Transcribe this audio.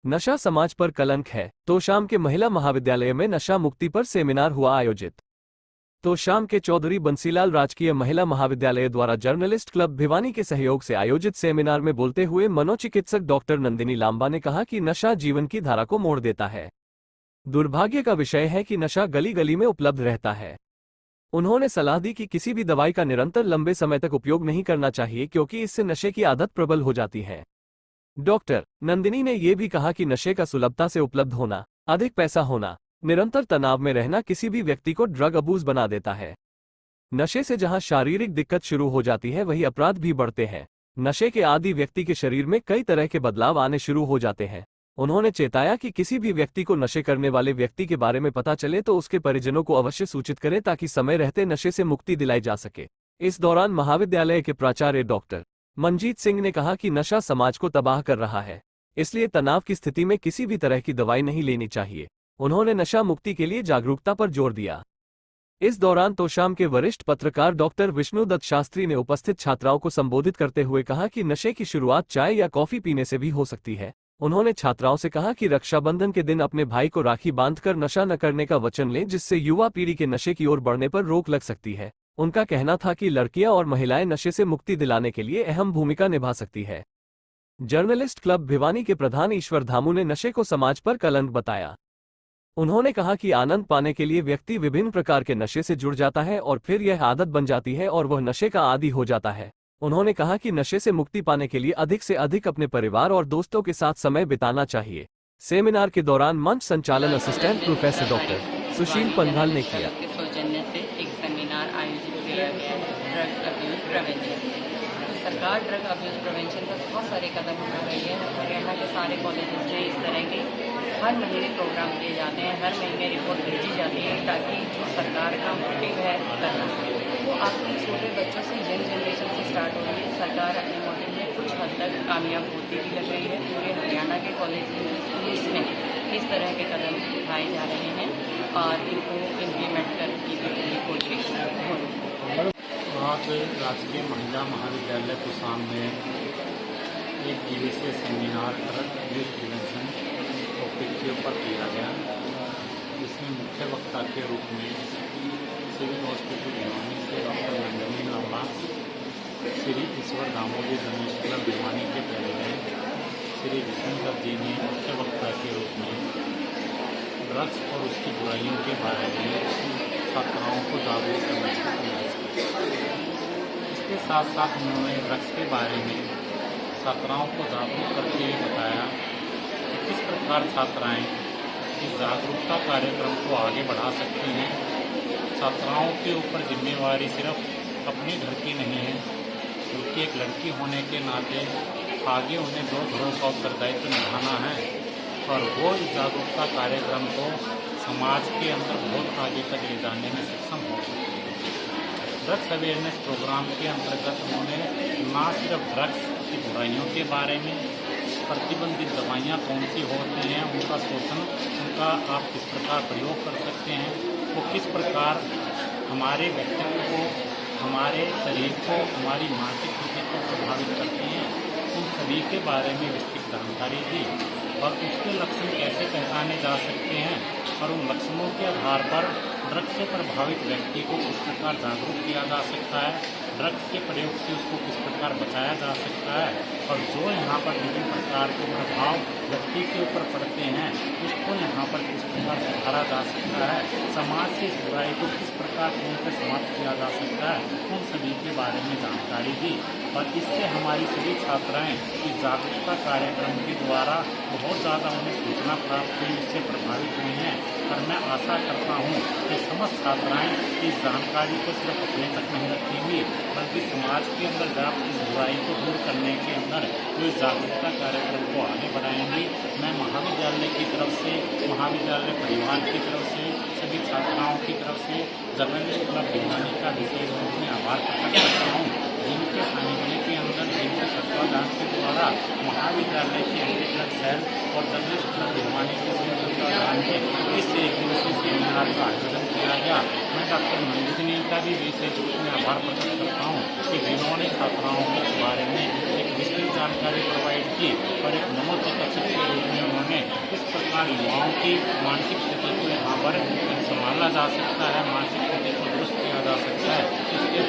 नशा समाज पर कलंक है। तोशाम के महिला महाविद्यालय में नशा मुक्ति पर सेमिनार हुआ आयोजित। तोशाम के चौधरी बंसीलाल राजकीय महिला महाविद्यालय द्वारा जर्नलिस्ट क्लब भिवानी के सहयोग से आयोजित सेमिनार में बोलते हुए मनोचिकित्सक डॉक्टर नंदिनी लांबा ने कहा कि नशा जीवन की धारा को मोड़ देता है। दुर्भाग्य का विषय है कि नशा गली गली में उपलब्ध रहता है। उन्होंने सलाह दी कि किसी भी दवाई का निरंतर लंबे समय तक उपयोग नहीं करना चाहिए, क्योंकि इससे नशे की आदत प्रबल हो जाती है। डॉक्टर नंदिनी ने यह भी कहा कि नशे का सुलभता से उपलब्ध होना, अधिक पैसा होना, निरंतर तनाव में रहना किसी भी व्यक्ति को ड्रग अबूज बना देता है। नशे से जहां शारीरिक दिक्कत शुरू हो जाती है, वहीं अपराध भी बढ़ते हैं। नशे के आदी व्यक्ति के शरीर में कई तरह के बदलाव आने शुरू हो जाते हैं। उन्होंने चेताया कि किसी भी व्यक्ति को नशे करने वाले व्यक्ति के बारे में पता चले तो उसके परिजनों को अवश्य सूचित करें, ताकि समय रहते नशे से मुक्ति दिलाई जा सके। इस दौरान महाविद्यालय के प्राचार्य डॉक्टर मनजीत सिंह ने कहा कि नशा समाज को तबाह कर रहा है, इसलिए तनाव की स्थिति में किसी भी तरह की दवाई नहीं लेनी चाहिए। उन्होंने नशा मुक्ति के लिए जागरूकता पर जोर दिया। इस दौरान तोशाम के वरिष्ठ पत्रकार डॉक्टर विष्णुदत्त शास्त्री ने उपस्थित छात्राओं को संबोधित करते हुए कहा कि नशे की शुरुआत चाय या कॉफी पीने से भी हो सकती है। उन्होंने छात्राओं से कहा कि रक्षाबंधन के दिन अपने भाई को राखी बांधकर नशा न करने का वचन लें, जिससे युवा पीढ़ी के नशे की ओर बढ़ने पर रोक लग सकती है। उनका कहना था कि लड़कियां और महिलाएं नशे से मुक्ति दिलाने के लिए अहम भूमिका निभा सकती है। जर्नलिस्ट क्लब भिवानी के प्रधान ईश्वर धामू ने नशे को समाज पर कलंक बताया। उन्होंने कहा कि आनंद पाने के लिए व्यक्ति विभिन्न प्रकार के नशे से जुड़ जाता है और फिर यह आदत बन जाती है और वह नशे का आदी हो जाता है। उन्होंने कहा कि नशे से मुक्ति पाने के लिए अधिक से अधिक अपने परिवार और दोस्तों के साथ समय बिताना चाहिए। सेमिनार के दौरान मंच संचालन असिस्टेंट प्रोफेसर डॉक्टर सुशील पंघाल ने किया। सरकार ड्रग अब्यूज प्रिवेंशन पर बहुत सारे कदम उठा रही है। हरियाणा के सारे कॉलेजेस में इस तरह के हर महीने प्रोग्राम किए जाते हैं, हर महीने रिपोर्ट भेजी जाती है, ताकि जो सरकार का मोटिव है करना, वो आपके छोटे बच्चों से यंग जनरेशन से स्टार्ट हो रही है। सरकार अपने मोटिव में कुछ हद तक कामयाब होती भी लग रही है। पूरे हरियाणा के कॉलेज में इस तरह के कदम उठाए जा रहे हैं और इनको इम्प्लीमेंट करने की पूरी कोशिश हो रही है। आज राजकीय महिला महाविद्यालय के सामने एक दिवसीय seminar drug abuse prevention topic के ऊपर किया गया, जिसमें मुख्य वक्ता के रूप में सिविल हॉस्पिटल भिवानी से डॉक्टर नंदिनी लांबा, श्री ईश्वर धामू जी जर्नलिस्ट क्लब भिवानी के प्रेसिडेंट श्री विष्णुदत्त जी ने मुख्य वक्ता के रूप में ड्रग्स और उसकी बुराइयों के बारे में छात्राओं को जागरूक करने का प्रयास किया। इसके साथ साथ उन्होंने ड्रग्स के बारे में छात्राओं को जागरूक करते हुए बताया कि किस प्रकार छात्राएं इस जागरूकता कार्यक्रम को आगे बढ़ा सकती हैं। छात्राओं के ऊपर जिम्मेवारी सिर्फ अपने घर की नहीं है, बल्कि एक लड़की होने के नाते आगे उन्हें दो घरों का उत्तरदायित्व निभाना है और वो इस जागरूकता कार्यक्रम को समाज के अंदर बहुत आगे तक ले जाने में सक्षम हो सकती है। ड्रग्स अवेयरनेस प्रोग्राम के अंतर्गत उन्होंने न सिर्फ ड्रग्स की बुराइयों के बारे में, प्रतिबंधित दवाइयाँ कौन सी होती हैं, उनका शोषण, उनका आप किस प्रकार प्रयोग कर सकते हैं, वो किस प्रकार हमारे व्यक्तित्व को, हमारे शरीर को, हमारी मानसिक स्थिति को प्रभावित करती हैं, उन सभी के बारे में विस्तृत जानकारी दी और उसके लक्षण कैसे पहचाने जा सकते हैं और उन लक्षणों के आधार पर ड्रग्स से प्रभावित व्यक्ति को किस प्रकार जागरूक किया जा सकता है, ड्रग्स के प्रयोग से उसको किस प्रकार बचाया जा सकता है और जो यहाँ पर विभिन्न प्रकार के प्रभाव व्यक्ति के ऊपर पड़ते हैं उसको यहाँ पर किस प्रकार सुधारा जा सकता है, समाज से इस बुराई को किस प्रकार पूर्णतः समाप्त किया जा सकता है, उन सभी के बारे में जानकारी दी। और इससे हमारी सभी छात्राएं इस जागरूकता कार्यक्रम के द्वारा बहुत ज़्यादा उन्हें सूचना प्राप्त हुई, इससे प्रभावित हुई हैं और मैं आशा करता हूँ कि समस्त छात्राएं इस जानकारी को सिर्फ अपने तक नहीं रखेंगी, बल्कि समाज के अंदर व्याप्त इस बुराई को दूर करने के अंदर वो इस जागरूकता कार्यक्रम को आगे बढ़ाएंगी। मैं महाविद्यालय की तरफ से, महाविद्यालय परिवार की तरफ से, सभी छात्राओं की तरफ से जर्नलिस्ट क्लब भिवानी का विशेष रूप में आभार प्रकट करता हूँ, जिनके सानिध्य के अंदर, जिनके तत्वाधान के द्वारा महाविद्यालय के एंटी ड्रग सेल और जर्नलिस्ट क्लब भिवानी के तत्वाधान में इस एक दिवसीय सेमिनार का आयोजन किया गया। मैं डॉक्टर नंदिनी का भी विशेष रूप में आभार प्रकट करता हूँ कि जिन्होंने छात्राओं के बारे में एक विस्तृत जानकारी प्रोवाइड की और एक मनोचिकित्सक के रूप में उन्होंने प्रकार युवाओं की मानसिक स्थिति को यहाँ पर संभाला जा सकता है, मानसिक स्थिति को दुरुस्त किया जा सकता है, इसके